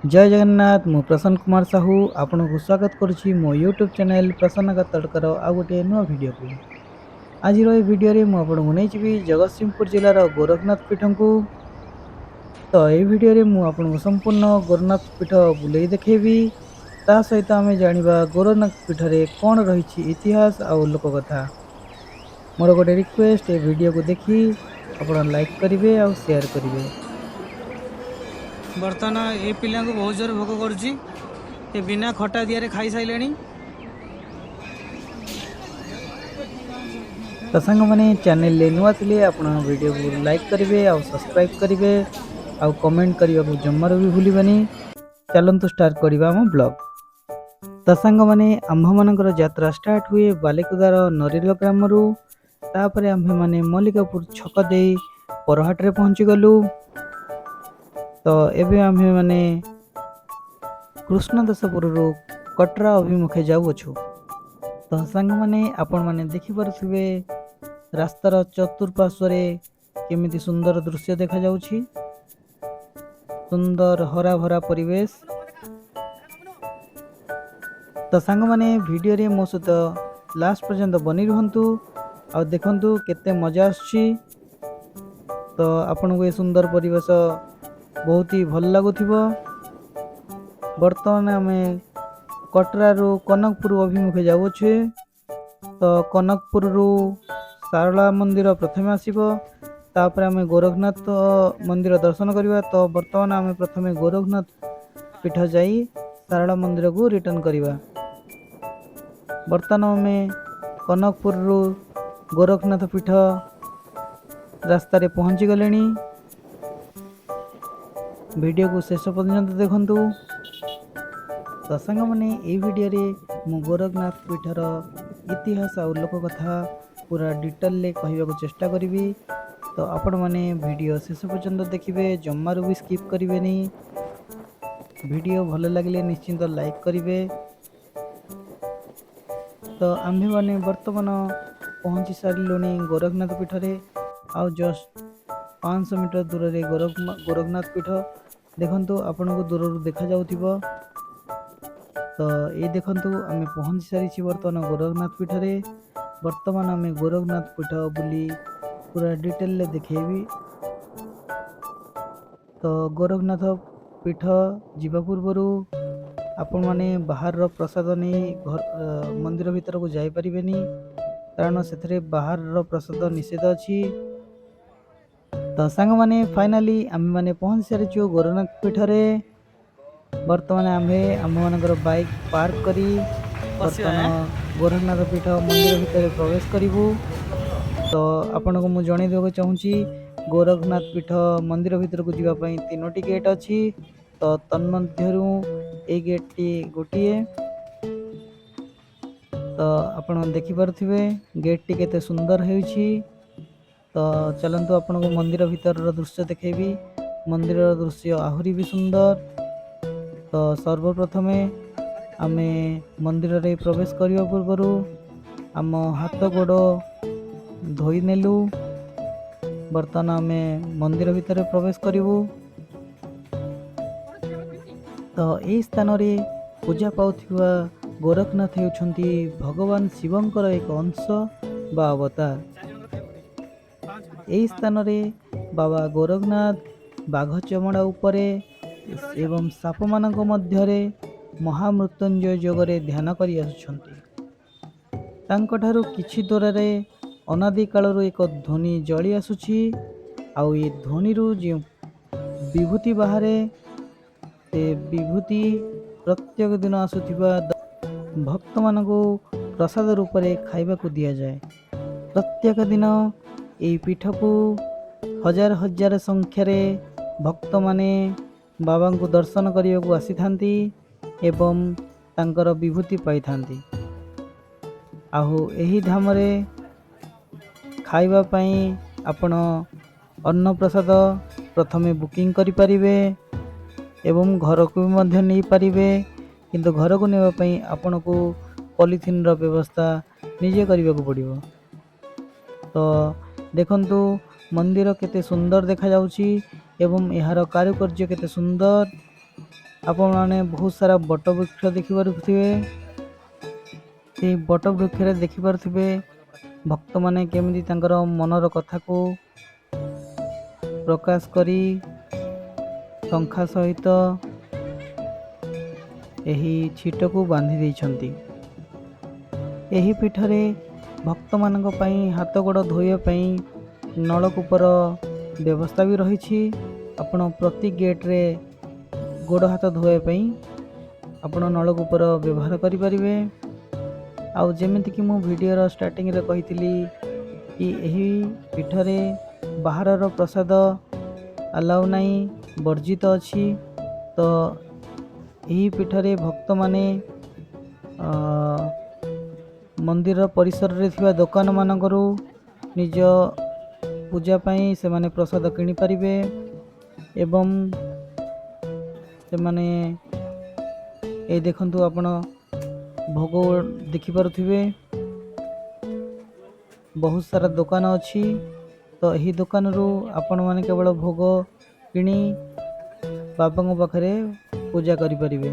जय जगन्नाथ मु प्रसन्न कुमार साहू आपन को स्वागत करुच्ची मो यूट्यूब चैनल प्रसन्न का तड़कर आ गोटे नुआ वीडियो को। आज वीडियो रे मु आपन को नहीं जगतसिंहपुर जिलार गोरखनाथ पीठ को। तो ये वीडियो रे मु आपन को संपूर्ण गोरखनाथ पीठ बुले देखेबी। ता सहित आम जानिबा गोरखनाथ पीठ रे कौन रही इतिहास और लोककथा। मोर गोटे रिक्वेस्ट ए वीडियो को देखी आपन लाइक करेंगे और शेयर करेंगे। बर्तमान ये पिला को बहुत जोर भोग करुच्ची बिना खटा दिया खाई सारे। तो सांग मैंने चैनल नुआ थे आप वीडियो को लाइक करेंगे और सब्सक्राइब करेंगे और कमेंट करने को जमार भी भूलि। चलतु स्टार्ट करवा आम ब्लॉग। तो सांग मैंने आंभ मानकर यात्रा स्टार्ट हुए बालिकुदार नरील ग्राम रु। तापर आंभे मैंने मल्लिकापुर छक दे परहाट रे पहुंची गलु। तो एबे आंभे मैंने कृष्णदासपुर रु कटरा अभिमुखे जाऊछु। तो सांग मैंने आपण मैंने देखि पारुथिबे रास्तार चतुर्पार्श्व केमिति सुंदर दृश्य देखा जाउछि। सुंदर हरा भरा परिवेश। तो सांग मैंने वीडियो रे मो सहित लास्ट पर्यंत बनी रहंतु और देखंतु केते मजा आछि। तो आपन को ये सुंदर परिवेश बहुत ही भल लागुथिबो। वर्तमान आमे कटरा रु कनकपुर अभिमुखे जाउछे। तो कनकपुर रु सारला मंदिर प्रथम आसीबो। तापर आमे गोरखनाथ मंदिर दर्शन करवा। तो वर्तमान आमे प्रथमे गोरखनाथ पीठ जाई सारला मंदिर को रिटर्न करवा। वर्तमान आमे कनकपुर रु गोरखनाथ पीठ रास्ता रे पहुंची गलेनी। वीडियो को शेष पर्यंत देखंतु। तो सांग मैंने ये वीडियो रे मु गोरखनाथ पीठर इतिहास और लोककथा पूरा डिटेल ले कहवा को चेष्टा करी। तो आपण मैंने वीडियो शेष पर्यंत देखिए जमारू भी स्किप करेंगे। वीडियो भल लगे निश्चिंत लाइक करेंगे। तो आम्भे मैंने वर्तमान पहुँची सारू गोरखनाथ पीठ रे। आउ जस्ट 500 मीटर दूर रे गोरखनाथ पीठ देखंतु आपण को दूर देखा जाउथिबो। तो ये देखंतु आमे पहुँची सारी वर्तमान गोरखनाथ पीठ रे। वर्तमान आमे गोरखनाथ पीठ बुली पूरा डिटेल ले देखेबी। तो गोरखनाथ पीठ जीवा पूर्वरु आपण माने बाहर रो प्रसाद नहीं घर मंदिर भीतर को जाई परिबेनी, कारण से बाहर रो प्रसाद निषेध अछि। तो सांग माने फाइनली आमे माने पहुँच सारी गोरखनाथ पीठ रे। वर्तमान आम्भे आम मानकर बाइक पार्क करी वर्तमान गोरखनाथ पीठ मंदिर भीतर प्रवेश करूँ। तो आपण को मुझे जन देवा चाहूँगी गोरखनाथ पीठ मंदिर भीतर को जावाई 3टी गेट अच्छी। तो तन्मध्यरु ए गेट टी गोटे। तो आपण देखिपे गेट टी केते सुंदर होउछि। तो चलतु आपण को मंदिर भीतर दृश्य देखेबी। मंदिर दृश्य आहुरी भी सुंदर। तो सर्वप्रथमे आमे मंदिर रे प्रवेश करने पूर्व आम हाथ गोड़ धोई नेलु। बर्तमान आमे मंदिर भीतर प्रवेश करूँ। तो यही स्थान रे पूजा पाउथिबा गोरखनाथ होउछंती भगवान शिवंकर एक अंश बा अवतार। यही स्थान रे बाबा गोरखनाथ बाघ चमड़ा उपरे एवं साप मानक मध्यरे महामृत्युंजय योगरे ध्यान करि आसुछंती। तांकठारु किछि दूरे अनादि कालर एक ध्वनि जली आसुछि। आउ ये ध्वनि जो विभूति बाहर से विभूति प्रत्येक दिन आसुथिबा भक्त मान को प्रसाद रूप में खाइबा को दिया जाए। प्रत्येक दिन यही पीठ को हजार हजार संख्यार भक्त माने बाबा को दर्शन करने को आसी थांती एवं तांकर विभूति पाई थांती। आहु एही धाम रे खाइबा पई आपण अन्न प्रसाद प्रथमे बुकिंग करि परिबे एवं घर को भी मध्य नहीं पारिबे। किंतु घर को नेबा पई आपण को पॉलिथिन रो व्यवस्था निजे करबा को पड़िबो। तो देखंतु मंदिर केते सुंदर देखा जाउछि एवं एहार कारुकार्य केते सुंदर। ଆପଣମାନେ ବହୁତ ସାରା ବଟ ବୃକ୍ଷ ଦେଖିପାରୁଥିବେ। ସେଇ ବଟ ବୃକ୍ଷରେ ଦେଖିପାରୁଥିବେ ଭକ୍ତମାନେ କେମିତି ତାଙ୍କର ମନର କଥାକୁ ପ୍ରକାଶ କରି ଶଙ୍ଖା ସହିତ ଏହି ଛିଟକୁ ବାନ୍ଧି ଦେଇଛନ୍ତି। ଏହି ପୀଠରେ ଭକ୍ତମାନଙ୍କ ପାଇଁ ହାତ ଗୋଡ଼ ଧୋଇବା ପାଇଁ ନଳକୂପର ବ୍ୟବସ୍ଥା ବି ରହିଛି। ଆପଣ ପ୍ରତି ଗେଟ୍ରେ ଗୋଡ଼ ହାତ ଧୋଇବା ପାଇଁ ଆପଣ ନଳକୂପର ବ୍ୟବହାର କରିପାରିବେ। ଆଉ ଯେମିତିକି ମୁଁ ଭିଡ଼ିଓର ଷ୍ଟାର୍ଟିଂରେ କହିଥିଲି କି ଏହି ପୀଠରେ ବାହାରର ପ୍ରସାଦ ଆଲାଉ ନାହିଁ, ବର୍ଜିତ ଅଛି। ତ ଏହି ପୀଠରେ ଭକ୍ତମାନେ ମନ୍ଦିର ପରିସରରେ ଥିବା ଦୋକାନମାନଙ୍କରୁ ନିଜ ପୂଜା ପାଇଁ ସେମାନେ ପ୍ରସାଦ କିଣିପାରିବେ ଏବଂ ସେମାନେ এই ଦେଖନ୍ତୁ ଆପଣ ଭୋଗ ଦେଖିପାରୁଥିବେ ବହୁତ ସାରା ଦୋକାନ ଅଛି। ତ ଏହି ଦୋକାନରୁ ଆପଣମାନେ କେବଳ ଭୋଗ କିଣି ବାବାଙ୍କ ପାଖରେ ପୂଜା କରିପାରିବେ।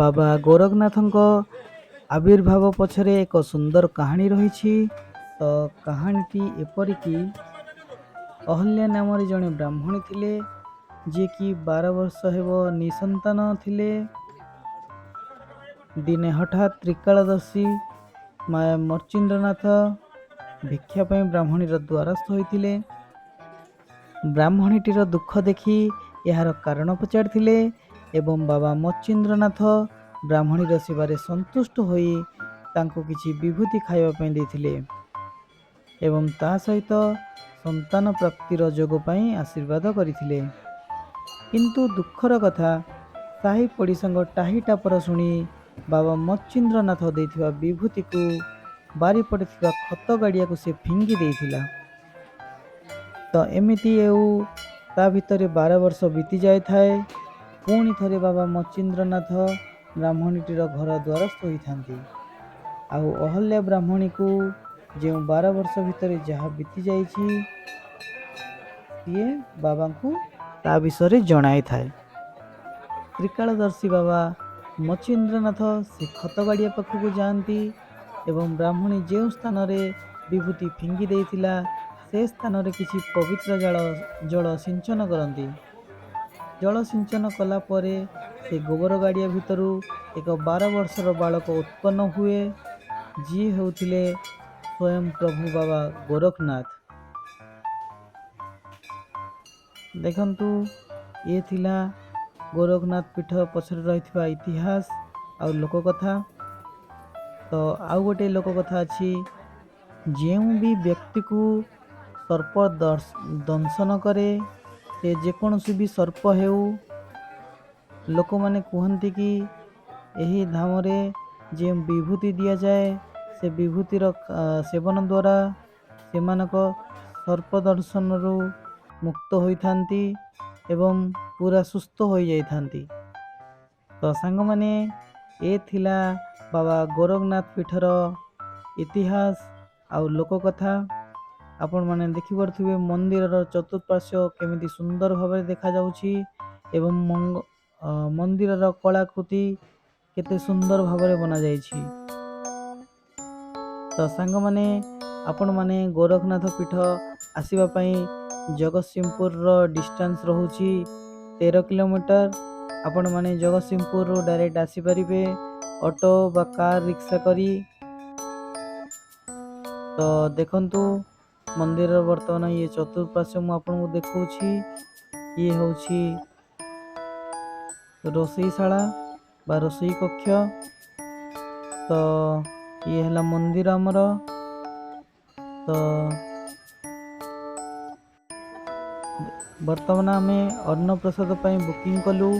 ବାବା ଗୋରଖନାଥଙ୍କ ଆବିର୍ଭାବ ପଛରେ ଏକ ସୁନ୍ଦର କାହାଣୀ ରହିଛି। ତ କାହାଣୀଟି ଏପରିକି ଅହଲ୍ୟା ନାମରେ ଜଣେ ବ୍ରାହ୍ମଣୀ ଥିଲେ, ଯିଏକି 12 ବର୍ଷ ହେବ ନିଃସନ୍ତାନ ଥିଲେ। ଦିନେ ହଠାତ୍ ତ୍ରିକାଳଦର୍ଶୀ ମର୍ଚ୍ଚିନ୍ଦ୍ରନାଥ ଭିକ୍ଷା ପାଇଁ ବ୍ରାହ୍ମଣୀର ଦ୍ୱାରସ୍ଥ ହୋଇଥିଲେ। ବ୍ରାହ୍ମଣୀଟିର ଦୁଃଖ ଦେଖି ଏହାର କାରଣ ପଚାରିଥିଲେ ଏବଂ ବାବା ମର୍ଚ୍ଚିନ୍ଦ୍ରନାଥ ବ୍ରାହ୍ମଣୀର ସେବାରେ ସନ୍ତୁଷ୍ଟ ହୋଇ ତାଙ୍କୁ କିଛି ବିଭୂତି ଖାଇବା ପାଇଁ ଦେଇଥିଲେ ଏବଂ ତା ସହିତ ସନ୍ତାନ ପ୍ରାପ୍ତିର ଯୋଗ ପାଇଁ ଆଶୀର୍ବାଦ କରିଥିଲେ। କିନ୍ତୁ ଦୁଃଖର କଥା, ସାହି ପଡ଼ିଶାଙ୍କ ଟାହି ଟାପର ଶୁଣି ବାବା ମର୍ଚ୍ଚିନ୍ଦ୍ରନାଥ ଦେଇଥିବା ବିଭୂତିକୁ ବାରିପଟେ ଥିବା ଖତ ଗାଡ଼ିଆକୁ ସେ ଫିଙ୍ଗି ଦେଇଥିଲା। ତ ଏମିତି ତା ଭିତରେ 12 ବର୍ଷ ବିତି ଯାଇଥାଏ। ପୁଣି ଥରେ ବାବା ମର୍ଚ୍ଚିନ୍ଦ୍ରନାଥ ବ୍ରାହ୍ମଣୀଟିର ଘର ଦ୍ୱାରସ୍ଥ ହୋଇଥାନ୍ତି। ଆଉ ଅହଲ୍ୟା ବ୍ରାହ୍ମଣୀକୁ ଯେଉଁ 12 ବର୍ଷ ଭିତରେ ଯାହା ବିତି ଯାଇଛି ସିଏ ବାବାଙ୍କୁ ତା ବିଷୟରେ ଜଣାଇଥାଏ। ତ୍ରିକାଳଦର୍ଶୀ ବାବା ମର୍ଚ୍ଚିନ୍ଦ୍ରନାଥ ସେ ଖତ ଗାଡ଼ିଆ ପାଖକୁ ଯାଆନ୍ତି ଏବଂ ବ୍ରାହ୍ମଣୀ ଯେଉଁ ସ୍ଥାନରେ ବିଭୂତି ଫିଙ୍ଗି ଦେଇଥିଲା ସେ ସ୍ଥାନରେ କିଛି ପବିତ୍ର ଜଳ ସିଞ୍ଚନ କରନ୍ତି। ଜଳ ସିଞ୍ଚନ କଲା ପରେ ସେ ଗୋବର ଗାଡ଼ିଆ ଭିତରୁ ଏକ 12 ବର୍ଷର ବାଳକ ଉତ୍ପନ୍ନ ହୁଏ, ଯିଏ ହେଉଥିଲେ ସ୍ୱୟଂ ପ୍ରଭୁ ବାବା ଗୋରଖନାଥ। ଦେଖନ୍ତୁ, ଇଏ ଥିଲା ଗୋରଖନାଥ ପୀଠ ପଛରେ ରହିଥିବା ଇତିହାସ ଆଉ ଲୋକକଥା। ତ ଆଉ ଗୋଟେ ଲୋକକଥା ଅଛି, ଯେଉଁ ବି ବ୍ୟକ୍ତିକୁ ସର୍ପ ଦଂଶନ କରେ, ସେ ଯେକୌଣସି ବି ସର୍ପ ହେଉ, ଲୋକମାନେ କୁହନ୍ତି କି ଏହି ଧାମରେ ଯେଉଁ ବିଭୂତି ଦିଆଯାଏ ସେ ବିଭୂତିର ସେବନ ଦ୍ୱାରା ସେମାନଙ୍କ ସର୍ପ ଦଂଶନରୁ ମୁକ୍ତ ହୋଇଥାନ୍ତି ଏବଂ ପୁରା ସୁସ୍ଥ ହୋଇଯାଇଥାନ୍ତି। ତ ସାଙ୍ଗମାନେ, ଏ ଥିଲା ବାବା ଗୋରଖନାଥ ପୀଠର ଇତିହାସ ଆଉ ଲୋକକଥା। ଆପଣମାନେ ଦେଖିପାରୁଥିବେ ମନ୍ଦିରର ଚତୁଃପାର୍ଶ୍ୱ କେମିତି ସୁନ୍ଦର ଭାବରେ ଦେଖାଯାଉଛି ଏବଂ ମନ୍ଦିରର କଳାକୃତି କେତେ ସୁନ୍ଦର ଭାବରେ ବନାଯାଇଛି। ତ ସାଙ୍ଗମାନେ, ଆପଣମାନେ ଗୋରଖନାଥ ପୀଠ ଆସିବା ପାଇଁ ଜଗତସିଂହପୁରର ଡିଷ୍ଟାନ୍ସ ରହୁଛି 13 କିଲୋମିଟର। ଆପଣମାନେ ଜଗତସିଂହପୁରରୁ ଡାଇରେକ୍ଟ ଆସିପାରିବେ ଅଟୋ ବା କାର୍ ରିକ୍ସା କରି। ତ ଦେଖନ୍ତୁ, ମନ୍ଦିରର ବର୍ତ୍ତମାନ ଇଏ ଚତୁଃପାର୍ଶ୍ୱ ମୁଁ ଆପଣଙ୍କୁ ଦେଖାଉଛି। ଇଏ ହେଉଛି ରୋଷେଇଶାଳା ବା ରୋଷେଇ କକ୍ଷ। ତ ଇଏ ହେଲା ମନ୍ଦିର ଆମର। ତ ବର୍ତ୍ତମାନ ଆମେ ଅନ୍ନପ୍ରସାଦ ପାଇଁ ବୁକିଂ କଲୁ,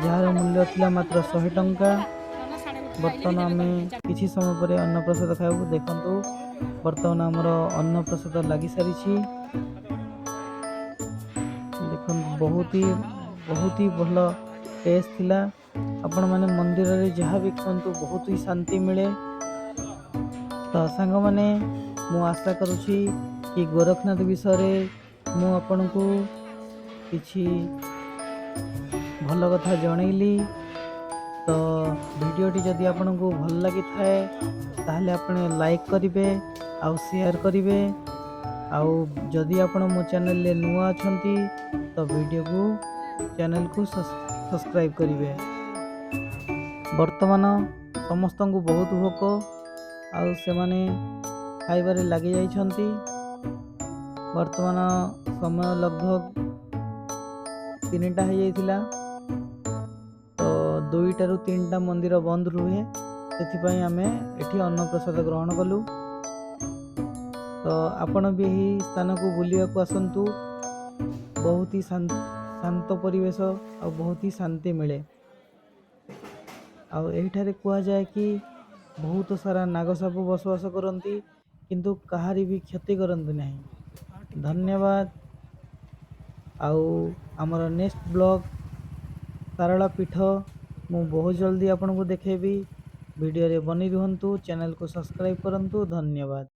ଯାହାର ମୂଲ୍ୟ ଥିଲା ମାତ୍ର 100 ଟଙ୍କା। ବର୍ତ୍ତମାନ ଆମେ କିଛି ସମୟ ପରେ ଅନ୍ନପ୍ରସାଦ ଖାଇବୁ। ଦେଖନ୍ତୁ, ବର୍ତ୍ତମାନ ଆମର ଅନ୍ନପ୍ରସାଦ ଲାଗିସାରିଛି। ଦେଖନ୍ତୁ, ବହୁତ ହି ଭଲ ଟେଷ୍ଟ ଥିଲା। ଆପଣମାନେ ମନ୍ଦିରରେ ଯାହା ବି କୁହନ୍ତୁ ବହୁତ ହି ଶାନ୍ତି ମିଳେ। ତ ସାଙ୍ଗମାନେ, ମୁଁ ଆଶା କରୁଛି କି ଗୋରଖନାଥ ବିଷୟରେ ମୁଁ ଆପଣଙ୍କୁ କିଛି ଭଲ କଥା ଜଣେଇଲି। ତ ଭିଡ଼ିଓଟି ଯଦି ଆପଣଙ୍କୁ ଭଲ ଲାଗିଥାଏ ତାହେଲେ ଆପଣ ଲାଇକ୍ କରିବେ ଆଉ ସେୟାର କରିବେ। ଆଉ ଯଦି ଆପଣ ମୋ ଚ୍ୟାନେଲରେ ନୂଆ ଅଛନ୍ତି ତ ଚ୍ୟାନେଲକୁ ସବସ୍କ୍ରାଇବ୍ କରିବେ। ବର୍ତ୍ତମାନ ସମସ୍ତଙ୍କୁ ବହୁତ ଭୋକ ଆଉ ସେମାନେ ଖାଇବାରେ ଲାଗି ଯାଇଛନ୍ତି। ବର୍ତ୍ତମାନ ସମୟ ଲଗଭଗ 3ଟା ହେଇଯାଇଥିଲା। ତ 2ଟାରୁ 3ଟା ମନ୍ଦିର ବନ୍ଦ ରୁହେ, ସେଥିପାଇଁ ଆମେ ଏଠି ଅନ୍ନପ୍ରସାଦ ଗ୍ରହଣ କଲୁ। ତ ଆପଣ ବି ଏହି ସ୍ଥାନକୁ ବୁଲିବାକୁ ଆସନ୍ତୁ। ବହୁତ ହି ଶାନ୍ତ ପରିବେଶ ଆଉ ବହୁତ ହି ଶାନ୍ତି ମିଳେ। ଆଉ ଏହିଠାରେ କୁହାଯାଏ କି ବହୁତ ସାରା ନାଗସାପ ବସବାସ କରନ୍ତି, କିନ୍ତୁ କାହାରି ବି କ୍ଷତି କରନ୍ତି ନାହିଁ। ଧନ୍ୟବାଦ। ଆଉ ଆମର ନେକ୍ସଟ ବ୍ଲଗ ସାରଳା ପୀଠ ମୁଁ ବହୁତ ଜଲ୍ଦି ଆପଣଙ୍କୁ ଦେଖେଇବି। ଭିଡ଼ିଓରେ ବନି ରୁହନ୍ତୁ, ଚ୍ୟାନେଲକୁ ସବସ୍କ୍ରାଇବ୍ କରନ୍ତୁ। ଧନ୍ୟବାଦ।